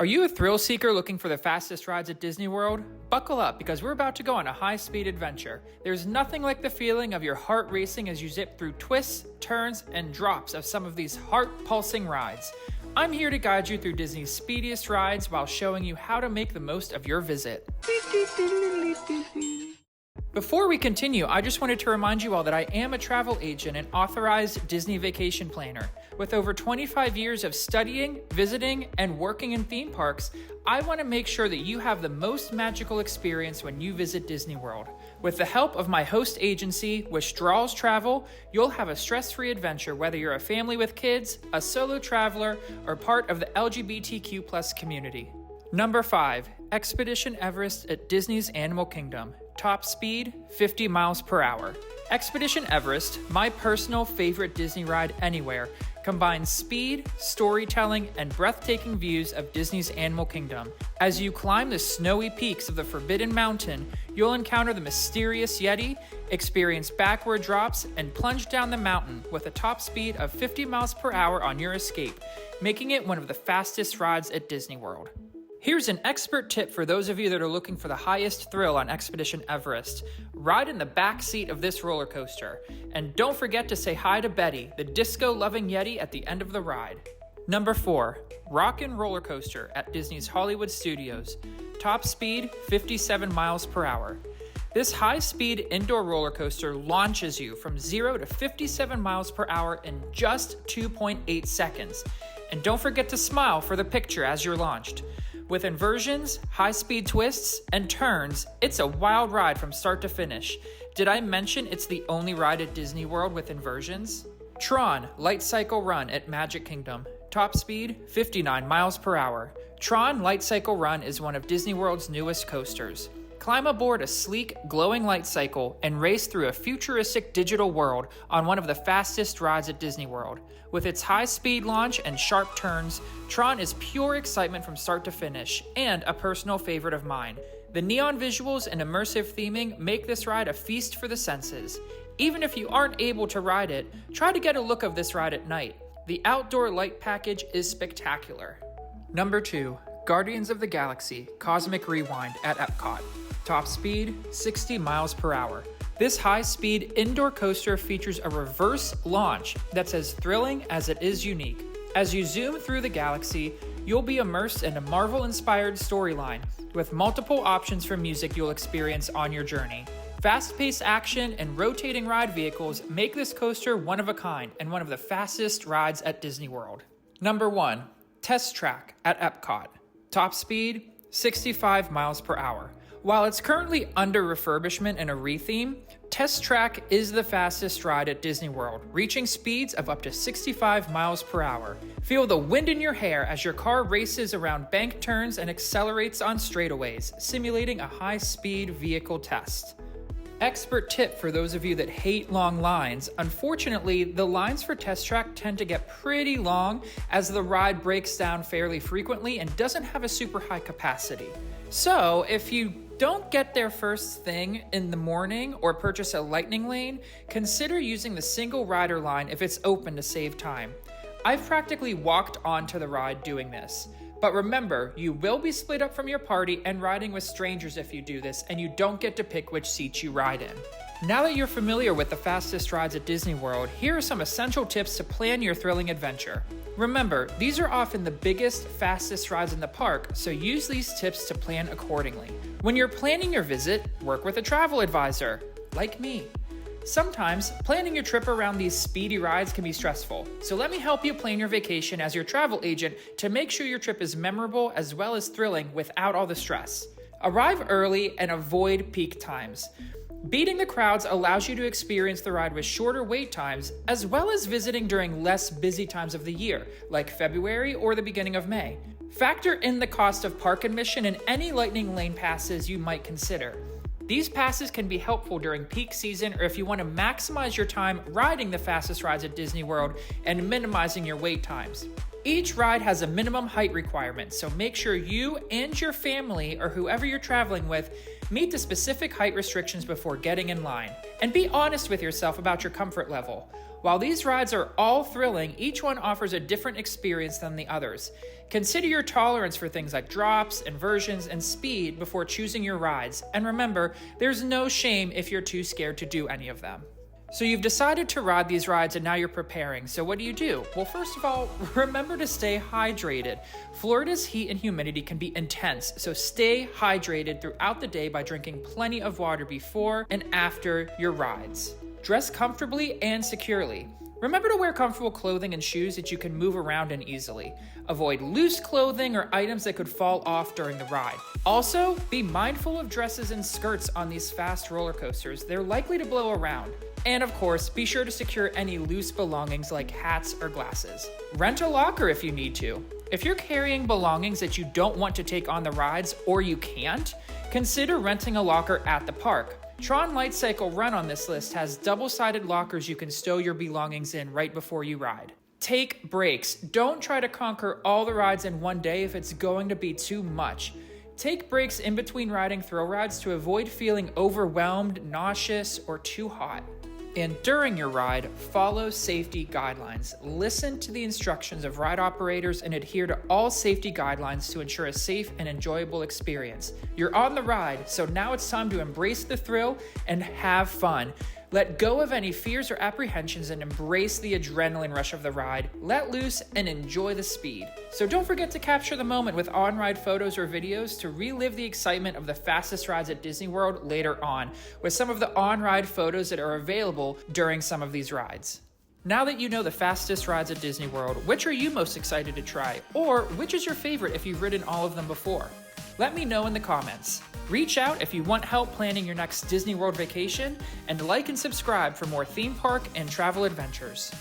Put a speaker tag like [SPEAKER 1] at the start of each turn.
[SPEAKER 1] Are you a thrill seeker looking for the fastest rides at Disney World? Buckle up because we're about to go on a high-speed adventure. There's nothing like the feeling of your heart racing as you zip through twists, turns, and drops of some of these heart-pulsing rides. I'm here to guide you through Disney's speediest rides while showing you how to make the most of your visit. Before we continue, I just wanted to remind you all that I am a travel agent and authorized Disney vacation planner. With over 25 years of studying, visiting, and working in theme parks, I want to make sure that you have the most magical experience when you visit Disney World. With the help of my host agency, which draws travel, you'll have a stress-free adventure whether you're a family with kids, a solo traveler, or part of the LGBTQ+ community. Number 5, Expedition Everest at Disney's Animal Kingdom. Top speed, 50 miles per hour. Expedition Everest, my personal favorite Disney ride anywhere, combines speed, storytelling, and breathtaking views of Disney's Animal Kingdom. As you climb the snowy peaks of the Forbidden Mountain, you'll encounter the mysterious Yeti, experience backward drops, and plunge down the mountain with a top speed of 50 miles per hour on your escape, making it one of the fastest rides at Disney World. Here's an expert tip for those of you that are looking for the highest thrill on Expedition Everest. Ride in the back seat of this roller coaster. And don't forget to say hi to Betty, the disco-loving Yeti at the end of the ride. Number 4, Rockin' Roller Coaster at Disney's Hollywood Studios. Top speed, 57 miles per hour. This high-speed indoor roller coaster launches you from 0 to 57 miles per hour in just 2.8 seconds. And don't forget to smile for the picture as you're launched. With inversions, high-speed twists, and turns, it's a wild ride from start to finish. Did I mention it's the only ride at Disney World with inversions? Tron Light Cycle Run at Magic Kingdom. Top speed, 59 miles per hour. Tron Light Cycle Run is one of Disney World's newest coasters. Climb aboard a sleek, glowing light cycle and race through a futuristic digital world on one of the fastest rides at Disney World. With its high-speed launch and sharp turns, Tron is pure excitement from start to finish, and a personal favorite of mine. The neon visuals and immersive theming make this ride a feast for the senses. Even if you aren't able to ride it, try to get a look of this ride at night. The outdoor light package is spectacular. Number 2, Guardians of the Galaxy Cosmic Rewind at Epcot. Top speed, 60 miles per hour. This high-speed indoor coaster features a reverse launch that's as thrilling as it is unique. As you zoom through the galaxy, you'll be immersed in a Marvel-inspired storyline with multiple options for music you'll experience on your journey. Fast-paced action and rotating ride vehicles make this coaster one of a kind and one of the fastest rides at Disney World. Number 1, Test Track at Epcot. Top speed, 65 miles per hour. While it's currently under refurbishment and a retheme, Test Track is the fastest ride at Disney World, reaching speeds of up to 65 miles per hour. Feel the wind in your hair as your car races around bank turns and accelerates on straightaways, simulating a high-speed vehicle test. Expert tip for those of you that hate long lines. Unfortunately, the lines for Test Track tend to get pretty long as the ride breaks down fairly frequently and doesn't have a super high capacity. So, if you don't get there first thing in the morning or purchase a lightning lane, consider using the single rider line if it's open to save time. I've practically walked onto the ride doing this. But remember, you will be split up from your party and riding with strangers if you do this, and you don't get to pick which seats you ride in. Now that you're familiar with the fastest rides at Disney World, here are some essential tips to plan your thrilling adventure. Remember, these are often the biggest, fastest rides in the park, so use these tips to plan accordingly. When you're planning your visit, work with a travel advisor, like me. Sometimes, planning your trip around these speedy rides can be stressful, so let me help you plan your vacation as your travel agent to make sure your trip is memorable as well as thrilling without all the stress. Arrive early and avoid peak times. Beating the crowds allows you to experience the ride with shorter wait times, as well as visiting during less busy times of the year, like February or the beginning of May. Factor in the cost of park admission and any lightning lane passes you might consider. These passes can be helpful during peak season or if you want to maximize your time riding the fastest rides at Disney World and minimizing your wait times. Each ride has a minimum height requirement, so make sure you and your family or whoever you're traveling with meet the specific height restrictions before getting in line. And be honest with yourself about your comfort level. While these rides are all thrilling, each one offers a different experience than the others. Consider your tolerance for things like drops, inversions, and speed before choosing your rides. And remember, there's no shame if you're too scared to do any of them. So you've decided to ride these rides and now you're preparing. So what do? Well, first of all, remember to stay hydrated. Florida's heat and humidity can be intense, so stay hydrated throughout the day by drinking plenty of water before and after your rides. Dress comfortably and securely. Remember to wear comfortable clothing and shoes that you can move around in easily. Avoid loose clothing or items that could fall off during the ride. Also, be mindful of dresses and skirts on these fast roller coasters. They're likely to blow around. And of course, be sure to secure any loose belongings like hats or glasses. Rent a locker if you need to. If you're carrying belongings that you don't want to take on the rides or you can't, consider renting a locker at the park. Tron Light Cycle Run on this list has double-sided lockers you can stow your belongings in right before you ride. Take breaks. Don't try to conquer all the rides in one day if it's going to be too much. Take breaks in between riding thrill rides to avoid feeling overwhelmed, nauseous, or too hot. And during your ride, follow safety guidelines. Listen to the instructions of ride operators and adhere to all safety guidelines to ensure a safe and enjoyable experience. You're on the ride, so now it's time to embrace the thrill and have fun. Let go of any fears or apprehensions and embrace the adrenaline rush of the ride. Let loose and enjoy the speed. So don't forget to capture the moment with on-ride photos or videos to relive the excitement of the fastest rides at Disney World later on, with some of the on-ride photos that are available during some of these rides. Now that you know the fastest rides at Disney World, which are you most excited to try? Or which is your favorite if you've ridden all of them before? Let me know in the comments. Reach out if you want help planning your next Disney World vacation, and like and subscribe for more theme park and travel adventures.